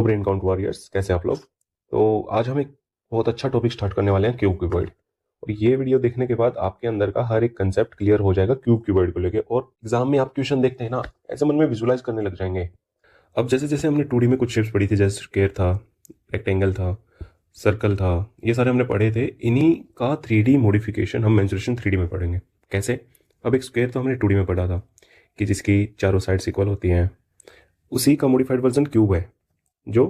Brain count warriors, कैसे आप लोग। तो आज हम एक बहुत अच्छा टॉपिक स्टार्ट करने वाले हैं, क्यूब क्यूबॉइड। और ये वीडियो देखने के बाद आपके अंदर का हर एक कंसेप्ट क्लियर हो जाएगा क्यूब क्यूबॉइड को लेके, और एग्जाम में आप क्वेश्चन देखते हैं ना, ऐसे मन में विजुलाइज करने लग जाएंगे। अब जैसे जैसे हमने 2D में कुछ शेप्स पढ़ी थी, जैसे स्क्वायर था, रेक्टेंगल था, सर्कल था, ये सारे हमने पढ़े थे। इन्हीं का 3D मॉडिफिकेशन हम मेंसुरेशन 3D में पढ़ेंगे। कैसे? अब एक स्क्वायर तो हमने 2D में पढ़ा था कि जिसकी चारों साइड्स इक्वल होती हैं, उसी का मॉडिफाइड वर्जन क्यूब है, जो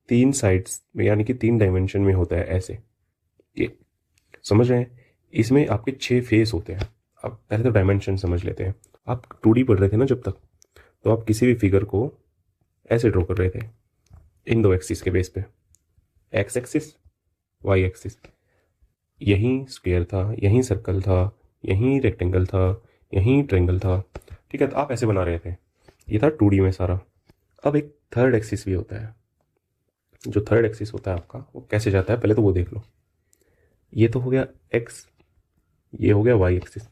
3 साइड्स में यानी कि 3 डायमेंशन में होता है। ऐसे ये समझ रहे हैं? इसमें आपके 6 फेस होते हैं। अब पहले तो डायमेंशन समझ लेते हैं। आप 2D पढ़ रहे थे ना जब तक, तो आप किसी भी फिगर को ऐसे ड्रॉ कर रहे थे, इन दो एक्सिस के बेस पे, एक्स एक्सिस, वाई एक्सिस। यहीं स्क्वायर था, यहीं सर्कल था, यहीं रेक्टेंगल था, यहीं ट्रेंगल था। ठीक है, तो आप ऐसे बना रहे थे। ये था 2D में सारा। अब एक थर्ड एक्सिस भी होता है। जो थर्ड एक्सिस होता है आपका, वो कैसे जाता है पहले तो वो देख लो। ये तो हो गया एक्स, ये हो गया वाई एक्सिस।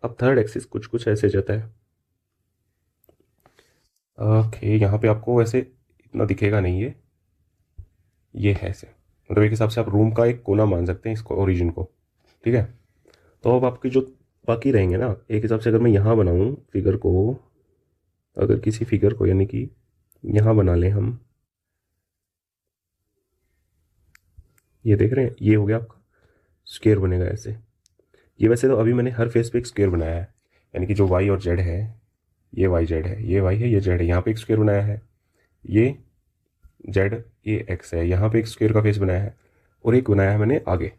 अब थर्ड एक्सिस कुछ कुछ ऐसे जाता है। ओके, यहाँ पे आपको वैसे इतना दिखेगा नहीं, ये है ऐसे। मतलब एक हिसाब से आप रूम का एक कोना मान सकते हैं इसको, ओरिजिन को। ठीक है, तो अब आपके जो बाकी रहेंगे ना, एक हिसाब से अगर मैं यहाँ बनाऊँ फिगर को, अगर किसी फिगर को यानी कि यहाँ बना लें हम, ये देख रहे हैं, ये हो गया आपका स्क्वायर बनेगा ऐसे। ये वैसे तो अभी मैंने हर फेस पे एक स्क्वायर बनाया है, यानी कि जो वाई और जेड है, ये वाई जेड है, ये वाई है, ये जेड है, यहाँ पे एक स्क्वायर बनाया है। ये जेड, ये एक्स है, यहाँ पे एक स्क्वायर का फेस बनाया है। और एक बनाया है मैंने आगे,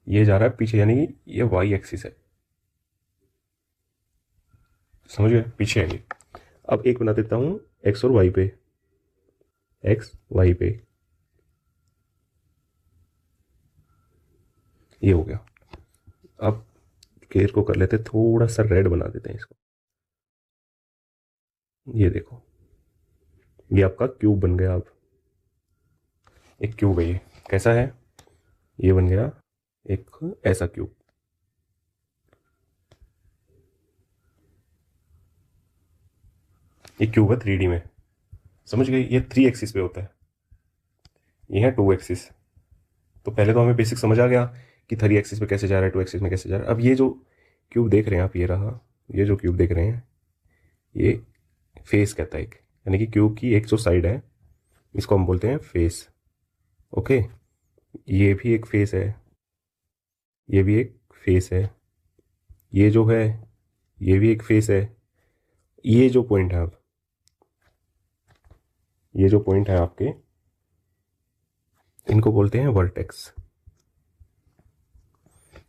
ये जा रहा है पीछे, यानी कि ये वाई एक्सिस है। समझ गए? पीछे है ये। अब एक बना देता हूँ एक्स और वाई पे, एक्स वाई पे, ये हो गया। अब स्क्वायर को कर लेते, थोड़ा सा रेड बना देते हैं इसको। ये देखो, ये आपका क्यूब बन गया। अब एक क्यूब है ये, कैसा है? ये बन गया एक ऐसा क्यूब। ये क्यूब है 3D में। समझ गए? ये 3 एक्सिस पे होता है, ये है 2 एक्सिस। तो पहले तो हमें बेसिक समझ आ गया कि 3 एक्सिस पे कैसे जा रहा है, 2 एक्सिस में कैसे जा रहा है। अब ये जो क्यूब देख रहे हैं आप, ये रहा, ये जो क्यूब देख रहे हैं, ये फेस कहता है एक, यानी कि क्यूब की एक जो साइड है, इसको हम बोलते हैं फेस। ओके, ये भी एक फेस है, ये भी एक फेस है, ये जो है ये भी एक फेस है। ये जो पॉइंट है, आप ये जो पॉइंट है आपके, इनको बोलते हैं वर्टेक्स।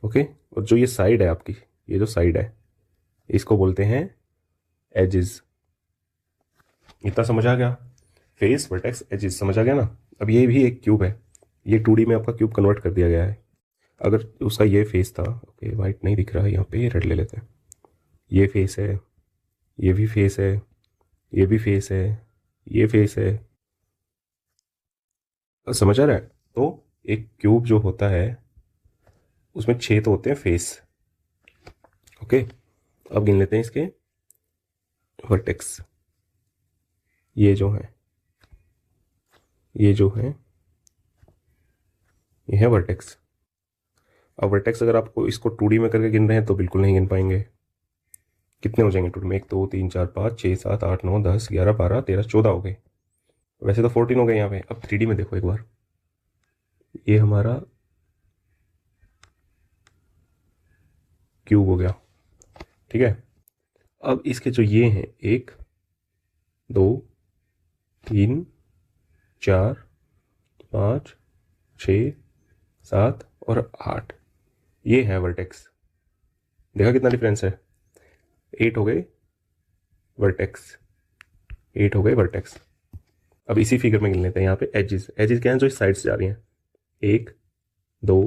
ओके, और जो ये साइड है आपकी, ये जो साइड है, इसको बोलते हैं एजेस। इतना समझ आ गया? फेस, वर्टेक्स, एजेस समझ आ गया ना? अब ये भी एक क्यूब है, ये 2D में आपका क्यूब कन्वर्ट कर दिया गया है। अगर उसका ये फेस था, ओके वाइट नहीं दिख रहा है यहाँ पे, ये रेड ले लेते हैं। ये फेस है, ये भी फेस है, ये भी फेस है, ये फेस है। समझ आ रहा है? तो एक क्यूब जो होता है, उसमें 6 तो होते हैं फेस। ओके, अब गिन लेते हैं इसके वर्टेक्स। ये जो है, ये जो है, ये है वर्टेक्स। अब वर्टेक्स अगर आपको इसको 2D में करके गिन रहे हैं तो बिल्कुल नहीं गिन पाएंगे। कितने हो जाएंगे 2D में? 1 2 3 4 5 6 7 8 9 10 11 12 13 14 हो गए। वैसे तो 14 हो गए यहाँ पे। अब 3D में देखो एक बार, ये हमारा क्यूब हो गया। ठीक है, अब इसके जो ये हैं, 1 2 3 4 5 6 7 और 8, ये है वर्टेक्स। देखा कितना डिफरेंस है? 8 हो गए वर्टेक्स, 8 हो गए वर्टेक्स। अब इसी फिगर में गिन लेते हैं यहाँ पे एजेस। एजेस क्या है? जो इस साइड से जा रही हैं, 1 2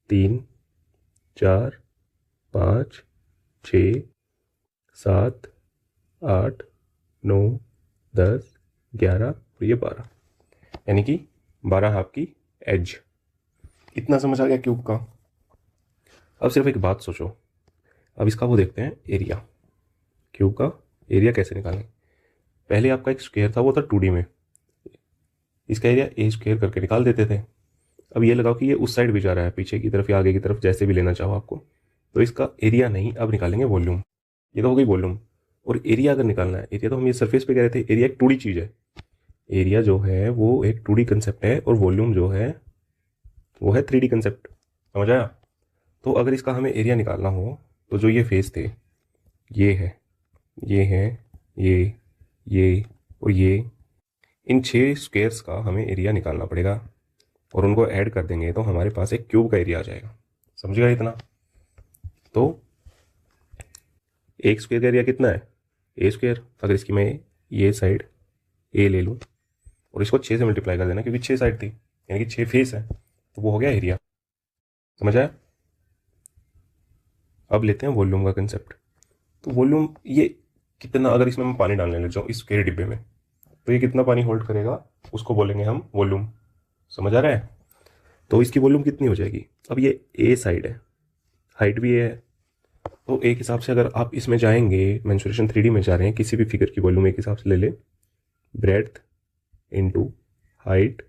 3 4 5 6 7 8 9 10 11 और ये 12, यानी कि 12 आपकी एज। इतना समझ आ गया क्यूब का? अब सिर्फ एक बात सोचो, अब इसका वो देखते हैं एरिया। क्यूब का एरिया कैसे निकालें? पहले आपका एक स्क्वायर था, वो था 2D में, इसका एरिया ए स्क्वायर करके निकाल देते थे। अब ये लगाओ कि ये उस साइड भी जा रहा है, पीछे की तरफ या आगे की तरफ, जैसे भी लेना चाहो आपको। तो इसका एरिया नहीं, अब निकालेंगे वॉल्यूम। ये तो हो गई वॉल्यूम। और एरिया अगर निकालना है, एरिया तो हम ये सरफेस पे कह रहे थे, एरिया एक 2D चीज़ है। एरिया जो है वो एक 2D कंसेप्ट है, और वॉल्यूम जो है वो है 3D कंसेप्ट। समझ आया? तो अगर इसका हमें एरिया निकालना हो तो जो ये फेस थे, ये है, ये है, ये और ये, इन 6 स्क्वेयर्स का हमें एरिया निकालना पड़ेगा, और उनको ऐड कर देंगे तो हमारे पास एक क्यूब का एरिया आ जाएगा। समझ गया इतना? तो एक स्क्वायर का एरिया कितना है? ए स्क्वायर। अगर इसकी मैं ये साइड ए ले लूँ और इसको 6 से मल्टीप्लाई कर देना, क्योंकि 6 साइड थी, यानी कि 6 फेस है, तो वो हो गया एरिया। समझ आया? अब लेते हैं वॉल्यूम का कंसेप्ट। तो वॉल्यूम ये कितना, अगर इसमें मैं पानी डालने लग जाऊँ इस स्क्वायर डिब्बे में, तो ये कितना पानी होल्ड करेगा, उसको बोलेंगे हम वॉल्यूम। समझ आ रहा है? तो इसकी वॉल्यूम कितनी हो जाएगी? अब ये ए साइड है, हाइट भी ए है, तो एक हिसाब से अगर आप इसमें जाएंगे, मेंसुरेशन 3D में जा रहे हैं, किसी भी फिगर की वॉल्यूम एक हिसाब से ले ले, breadth into height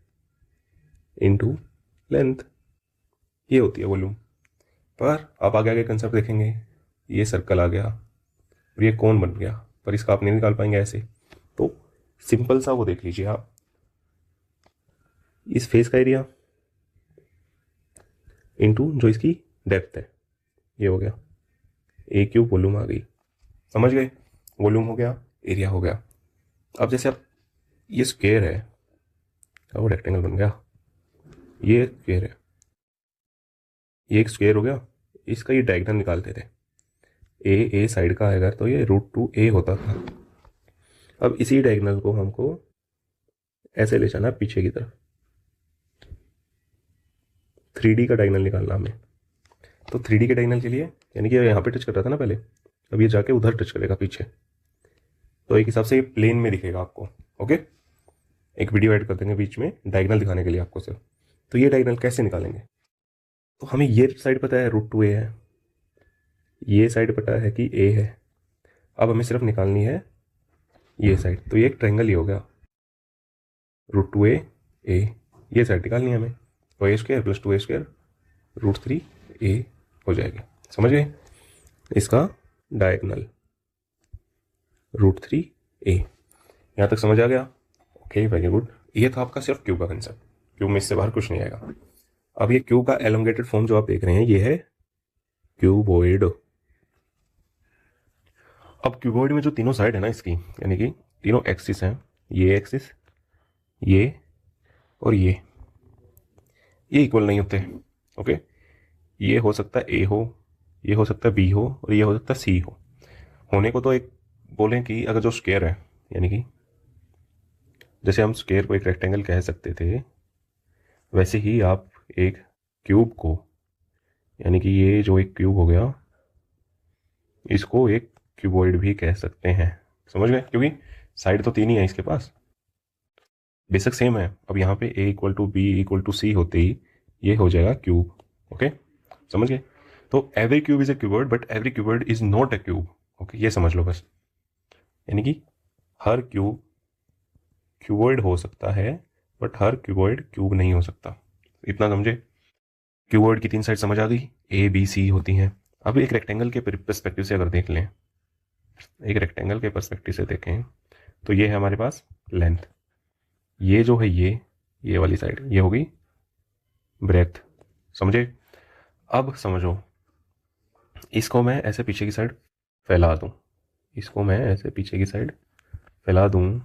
into length, ये होती है वॉल्यूम। पर आप आगे आगे कंसेप्ट देखेंगे, ये सर्कल आ गया और ये कोन बन गया, पर इसका आप नहीं निकाल पाएंगे ऐसे। तो सिंपल सा वो देख लीजिए आप, इस फेस का एरिया इंटू जो इसकी डेप्थ है, ये हो गया ए क्यूब, वॉल्यूम आ गई। समझ गए? वॉल्यूम हो गया, एरिया हो गया। अब जैसे आप, ये स्क्वायर है, अब वो रेक्टेंगल बन गया, ये स्क्वायर है, ये एक स्क्वायर हो गया, इसका ये डायगोनल निकालते थे, ए साइड का आएगा तो ये √2a होता था। अब इसी डायगोनल को हमको ऐसे ले जाना पीछे की तरफ, 3D का डायगोनल निकालना हमें। तो 3D के डायगोनल के लिए, यानी कि यहाँ पे टच कर रहा था ना पहले, अब ये जाके उधर टच करेगा पीछे, तो एक हिसाब से ये प्लेन में दिखेगा आपको। ओके, एक वीडियो ऐड कर देंगे बीच में डायगोनल दिखाने के लिए आपको सिर्फ। तो ये डायगोनल कैसे निकालेंगे? तो हमें ये साइड पता है √2a है, ये साइड पता है कि a है, अब हमें सिर्फ निकालनी है ये साइड। तो ये एक ट्रायंगल ही हो गया, √2a a, ये साइड निकालनी है हमें, तो a square plus 2a square √3a हो जाएगी। समझ गए? इसका डायगोनल √3a, यहाँ तक समझ आ गया? Okay, very good. ये था आपका सिर्फ क्यूब का कंसेप्ट, क्यूब में इससे बाहर कुछ नहीं आएगा। अब ये क्यूब का एलोंगेटेड फॉर्म जो आप देख रहे हैं, ये है क्यूबॉइड। अब क्यूबॉइड में जो तीनों साइड है ना इसकी, यानी कि तीनों एक्सिस हैं, ये एक्सिस, ये और ये इक्वल नहीं होते। ओके, ये हो सकता है ए हो, ये हो सकता है बी हो, और ये हो सकता है सी हो। होने को तो एक बोलें कि अगर जो स्क्वायर है, यानी कि जैसे हम स्क्वायर को एक रेक्टेंगल कह सकते थे, वैसे ही आप एक क्यूब को, यानी कि ये जो एक क्यूब हो गया, इसको एक क्यूबॉइड भी कह सकते हैं। समझ गए? क्योंकि साइड तो तीन ही है इसके पास, बेशक सेम है। अब यहाँ पे a = b = c होते ही ये हो जाएगा क्यूब। ओके, समझ गए? तो every cube is a cuboid, but every cuboid is not a cube. Okay, ये समझ लो बस। यानी कि हर क्यूब क्यूबॉइड हो सकता है, बट हर क्यूबॉइड क्यूब नहीं हो सकता। इतना समझे? क्यूबॉइड की 3 साइड समझ आ गई, ए बी सी होती हैं। अब एक रेक्टेंगल के पर्सपेक्टिव से अगर देख लें, एक रेक्टेंगल के पर्सपेक्टिव से देखें, तो ये है हमारे पास लेंथ, ये जो है ये वाली साइड, ये होगी ब्रेथ। समझे? अब समझो, इसको मैं ऐसे पीछे की साइड फैला दूं, इसको मैं ऐसे पीछे की साइड फैला दूं,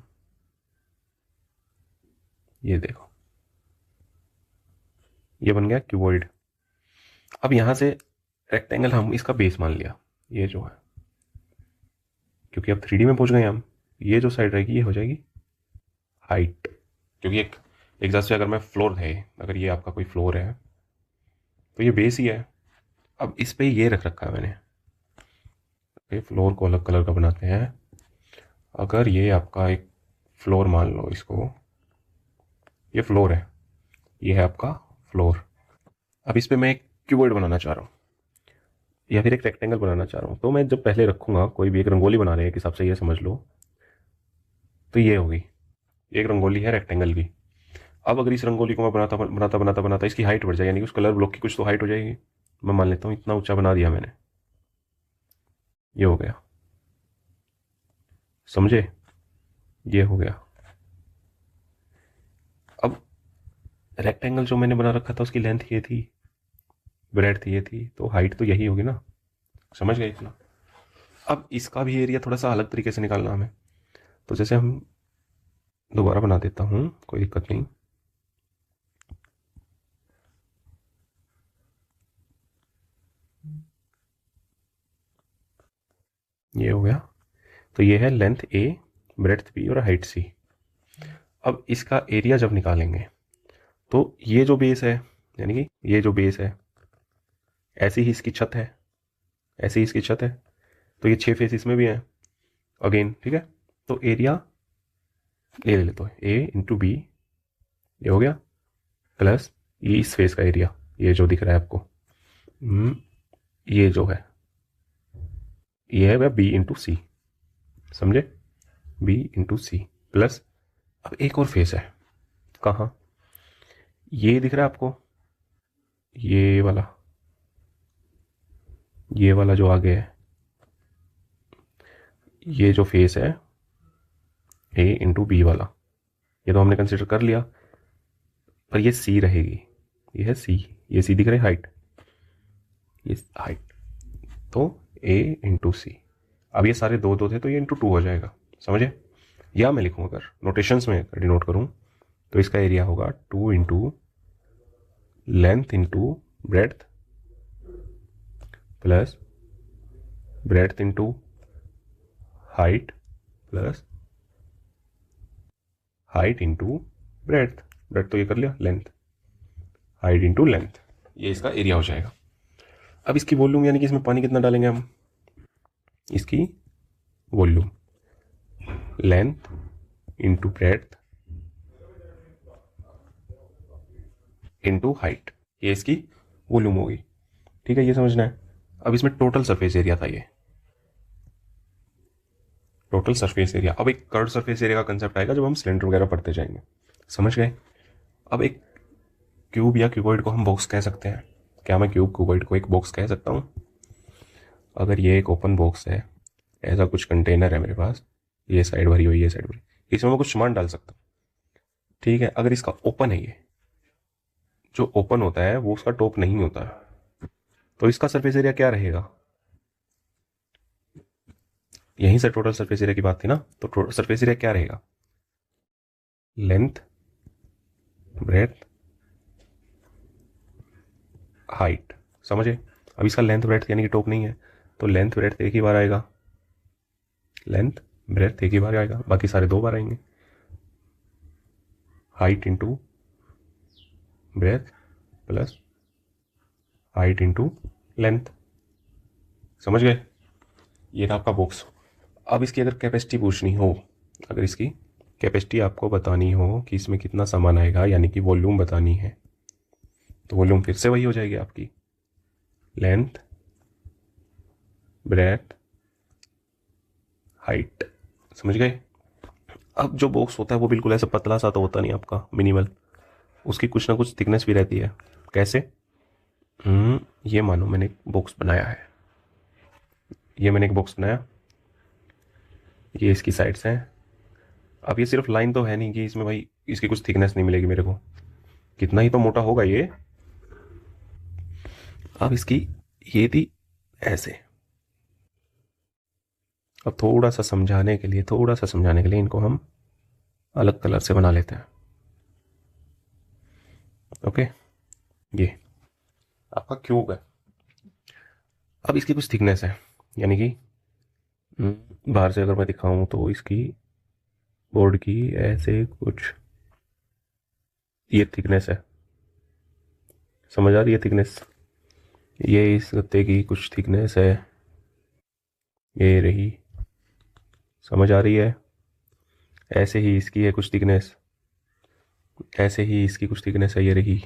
ये देखो, ये बन गया क्यूबॉइड। अब यहां से रेक्टेंगल हम इसका बेस मान लिया, ये जो है, क्योंकि अब 3D में पहुंच गए हम, ये जो साइड रहेगी ये हो जाएगी हाइट, क्योंकि एक हिसाब से अगर मैं फ्लोर है, अगर ये आपका कोई फ्लोर है तो ये बेस ही है। अब इस पे ये रख रखा है मैंने, फ्लोर को अलग कलर का बनाते हैं। अगर ये आपका एक फ्लोर मान लो, इसको ये फ्लोर है, ये है आपका फ्लोर। अब इस पे मैं एक क्यूबॉइड बनाना चाह रहा हूँ या फिर एक रेक्टेंगल बनाना चाह रहा हूँ, तो मैं जब पहले रखूँगा, कोई भी एक रंगोली बना रहे हैं एक हिसाब से, ये समझ लो, तो ये होगी एक रंगोली है रेक्टेंगल की। अब अगर इस रंगोली को मैं बनाता बनाता बनाता बनाता इसकी हाइट बढ़ जाए, यानी कि उस कलर ब्लॉक की कुछ तो हाइट हो जाएगी। मैं मान लेता हूँ इतना ऊंचा बना दिया मैंने, ये हो गया, समझे, ये हो गया। अब रेक्टेंगल जो मैंने बना रखा था उसकी लेंथ ये थी, ब्रेड्थ ये थी, तो हाइट तो यही होगी ना, समझ गए इतना। अब इसका भी एरिया थोड़ा सा अलग तरीके से निकालना हमें, तो जैसे हम दोबारा बना देता हूँ, कोई दिक्कत नहीं। ये हो गया, तो ये है लेंथ ए, ब्रेड्थ बी और हाइट सी। अब इसका एरिया जब निकालेंगे तो ये जो बेस है, यानी कि ये जो बेस है, ऐसी ही इसकी छत है, ऐसी ही इसकी छत है, तो ये 6 फेस इसमें भी हैं अगेन, ठीक है। तो एरिया ये ले लेते हैं, ए इंटू बी, ये हो गया, प्लस ये इस फेस का एरिया, ये जो दिख रहा है आपको, ये जो है ये है बी इंटू सी, समझे, बी इंटू सी प्लस, अब एक और फेस है, कहाँ, ये दिख रहा है आपको, ये वाला जो आगे है, ये जो फेस है ए इंटू बी वाला, ये तो हमने कंसिडर कर लिया, पर ये सी रहेगी, ये है सी, ये सी दिख रही हाइट, ये हाइट, तो ए इंटू सी। अब ये सारे दो दो थे तो ये इंटू 2 हो जाएगा, समझे। या मैं लिखूँ अगर नोटेशंस में डिनोट करूँ तो इसका एरिया होगा 2 into length into breadth plus breadth into height plus height into breadth, breadth तो ये कर लिया, लेंथ, हाइट इंटू लेंथ, ये इसका एरिया हो जाएगा। अब इसकी वॉल्यूम, यानी कि इसमें पानी कितना डालेंगे हम, इसकी volume length into breadth into height, ये इसकी वॉल्यूम होगी, ठीक है, ये समझना है। अब इसमें टोटल सरफेस एरिया था, ये टोटल सरफेस एरिया। अब एक कर्व सरफेस एरिया का कंसेप्ट आएगा जब हम सिलेंडर वगैरह पढ़ते जाएंगे, समझ गए। अब एक क्यूब या क्यूबॉइड को हम बॉक्स कह सकते हैं, क्या मैं क्यूबॉइड को एक बॉक्स कह सकता हूँ। अगर ये एक ओपन बॉक्स है, ऐसा कुछ कंटेनर है मेरे पास, ये साइड भरी हुई, ये साइड भरी, इसमें मैं कुछ सामान डाल सकता हूँ, ठीक है। अगर इसका ओपन है, ये जो ओपन होता है वो उसका टॉप नहीं होता है, तो इसका सरफेस एरिया क्या रहेगा, यहीं से टोटल सरफेस एरिया की बात थी ना, तो टोटल सरफेस एरिया क्या रहेगा, लेंथ ब्रेड्थ हाइट, समझे। अब इसका लेंथ ब्रेड्थ यानी कि टॉप नहीं है, तो लेंथ ब्रेड्थ एक ही बार आएगा, लेंथ ब्रेड्थ एक ही बार आएगा, बाकी सारे 2 बार आएंगे, height into breadth plus height into length, समझ गए। ये था आपका बॉक्स। अब इसकी अगर कैपेसिटी पूछनी हो, अगर इसकी कैपेसिटी आपको बतानी हो कि इसमें कितना सामान आएगा, यानी कि वॉल्यूम बतानी है, तो वॉल्यूम फिर से वही हो जाएगी आपकी, लेंथ ब्रेड्थ हाइट, समझ गए। अब जो बॉक्स होता है वो बिल्कुल ऐसा पतला सा तो होता नहीं आपका, मिनिमल, उसकी कुछ ना कुछ थिकनेस भी रहती है। कैसे, ये मानो मैंने एक बॉक्स बनाया है, ये मैंने एक बॉक्स बनाया, ये इसकी साइड्स हैं। अब ये सिर्फ लाइन तो है नहीं कि इसमें भाई इसकी कुछ थिकनेस नहीं मिलेगी मेरे को, कितना ही तो मोटा होगा ये। अब इसकी ये थी ऐसे, अब थोड़ा सा समझाने के लिए इनको हम अलग कलर से बना लेते हैं, ओके। ये आपका क्यूब है। अब इसकी कुछ थिकनेस है, यानी कि बाहर से अगर मैं दिखाऊं तो इसकी बोर्ड की ऐसे कुछ ये थिकनेस है, समझ आ रही है थिकनेस, ये इस गत्ते की कुछ थिकनेस है, ये रही, समझ आ रही है। ऐसे ही इसकी है कुछ थिकनेस, ऐसे ही इसकी कुछ थिकनेस है, ये रही।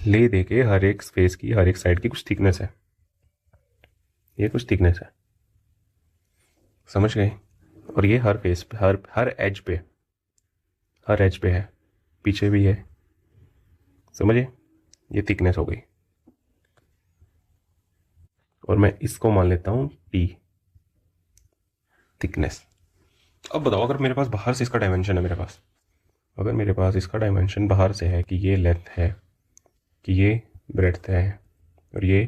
ले दे के हर एक स्पेस की, हर एक साइड की कुछ थिकनेस है, ये कुछ थिकनेस है, समझ गए। और ये हर फेस पे, हर एज पे, हर एज पे है, पीछे भी है, समझिए। ये थिकनेस हो गई, और मैं इसको मान लेता हूँ टी, थिकनेस। अब बताओ, अगर मेरे पास बाहर से इसका डायमेंशन है, अगर मेरे पास इसका डायमेंशन बाहर से है कि ये लेंथ है, कि ये ब्रेड्थ है, और ये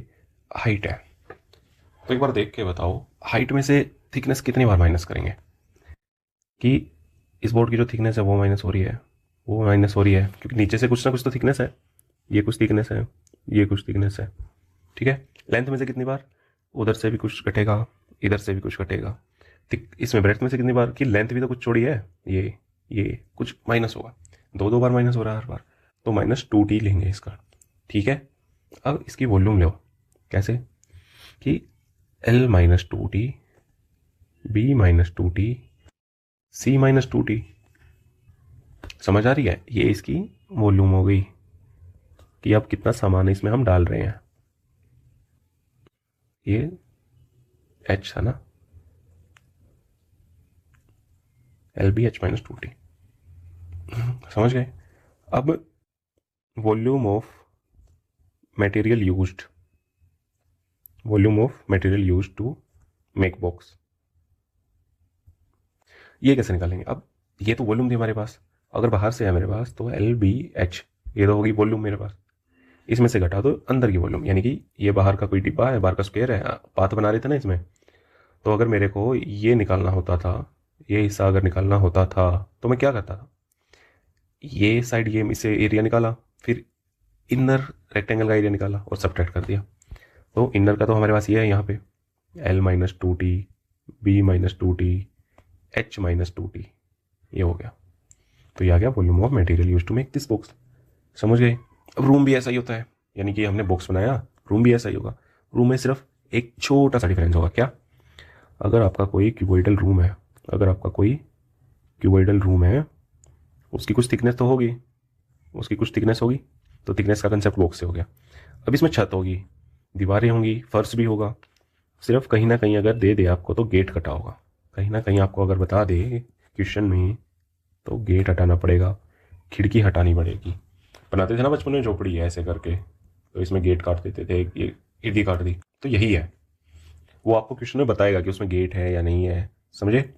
हाइट है, तो एक बार देख के बताओ हाइट में से थिकनेस कितनी बार माइनस करेंगे? कि इस बोर्ड की जो थिकनेस है वो माइनस हो रही है, वो माइनस हो रही है, क्योंकि नीचे से कुछ ना कुछ तो थिकनेस है। ये कुछ थिकनेस है, ये कुछ थिकनेस है, ठीक है। लेंथ में से कितनी बार? उधर से भी कुछ घटेगा, इधर से भी कुछ घटेगा। इसमें ब्रेड्थ में से कितनी बार? कि लेंथ भी तो कुछ छोड़ी है, ये कुछ माइनस होगा, दो दो बार माइनस हो रहा है हर बार, तो -2t लेंगे इसका, ठीक है। अब इसकी वॉल्यूम लो, कैसे? कि L-2t, B-2t, C-2t, समझ आ रही है? ये इसकी वॉल्यूम हो गई कि अब कितना सामान इसमें हम डाल रहे हैं। ये h था ना, LBH-2t, समझ गए? अब volume of material used to make box, ये कैसे निकालेंगे? अब ये तो वॉल्यूम थी हमारे पास, अगर बाहर से है मेरे पास तो LBH, ये तो होगी वॉल्यूम मेरे पास। इसमें से घटा दो अंदर की वॉल्यूम, यानी कि ये बाहर का कोई डिब्बा है, बाहर का स्क्वायर है, पाथ बना रहे थे ना इसमें, तो अगर मेरे को ये निकालना होता था, ये हिस्सा अगर निकालना होता था, तो मैं क्या करता था? ये साइड, ये इसे एरिया निकाला, फिर इनर रेक्टेंगल का एरिया निकाला और सब्ट्रैक्ट कर दिया। तो इनर का तो हमारे पास ये है यहाँ पे, L-2t, B-2t, H-2t, ये हो गया। तो ये आ गया volume of material used to make this box, समझ गए? अब रूम भी ऐसा ही होता है, यानी कि हमने बॉक्स बनाया, रूम भी ऐसा ही होगा। रूम में सिर्फ एक छोटा सा डिफरेंस होगा, क्या? अगर आपका कोई क्यूबॉइडल रूम है, उसकी कुछ थिकनेस तो होगी, तो थिकनेस का कंसेप्ट बॉक्स से हो गया। अब इसमें छत होगी, दीवारें होंगी, फर्श भी होगा। सिर्फ कहीं ना कहीं अगर दे दे आपको तो गेट कटा होगा, कहीं ना कहीं आपको अगर बता दे क्वेश्चन में तो गेट हटाना पड़ेगा, खिड़की हटानी पड़ेगी। बनाते थे ना बचपन में झोपड़ी ऐसे करके, तो इसमें गेट काट देते थे, ये ईदी काट दी, तो यही है। वो आपको क्वेश्चन में बताएगा कि उसमें गेट है या नहीं है, समझे?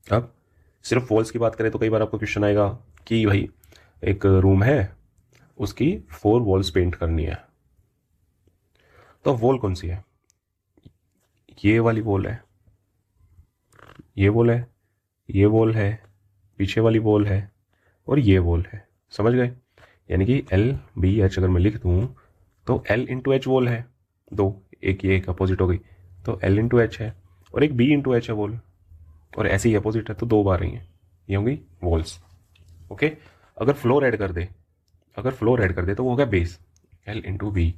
अब सिर्फ वॉल्स की बात करें तो कई बार आपको क्वेश्चन आएगा कि भाई एक रूम है, उसकी 4 वॉल्स पेंट करनी है, तो वॉल कौन सी है? ये वाली वॉल है, ये वॉल है, ये वॉल है, पीछे वाली वॉल है, और ये वॉल है, समझ गए? यानी कि LBH अगर मैं लिख दूँ तो L/H वॉल है, दो, एक ये एक अपोजिट हो गई, तो L/H है, और एक B/H है वॉल, और ऐसे ही अपोजिट है तो 2 बार रही हैं, ये होंगी वॉल्स, ओके। अगर फ्लोर ऐड कर दे तो वो हो गया बेस, L/B।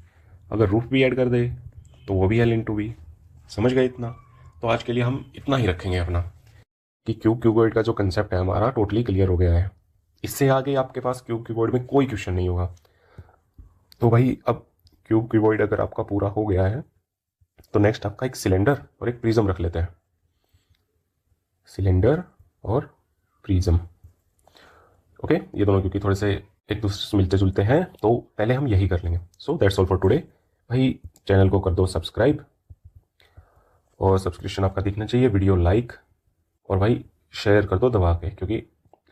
अगर रूफ भी ऐड कर दे तो वो भी L/B, समझ गए इतना? तो आज के लिए हम इतना ही रखेंगे अपना, कि क्यूबॉइड का जो कंसेप्ट है हमारा टोटली क्लियर हो गया है। इससे आगे आपके पास क्यूबॉइड में कोई क्वेश्चन नहीं होगा। तो भाई अब क्यूबॉइड अगर आपका पूरा हो गया है तो नेक्स्ट आपका एक सिलेंडर और एक प्रिज्म रख लेते हैं, सिलेंडर और प्रिज्म, ओके। ये दोनों क्योंकि थोड़े से एक दूसरे से मिलते जुलते हैं, तो पहले हम यही कर लेंगे। So that's all for today. भाई चैनल को कर दो सब्सक्राइब, और सब्सक्रिप्शन आपका दिखना चाहिए, वीडियो लाइक, और भाई शेयर कर दो दबा के, क्योंकि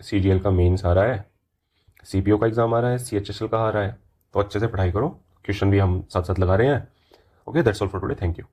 CGL का मेंस आ रहा है, CPO का एग्ज़ाम आ रहा है, CHSL का आ रहा है, तो अच्छे से पढ़ाई करो, क्वेश्चन भी हम साथ साथ लगा रहे हैं। Okay, that's all for today, thank you.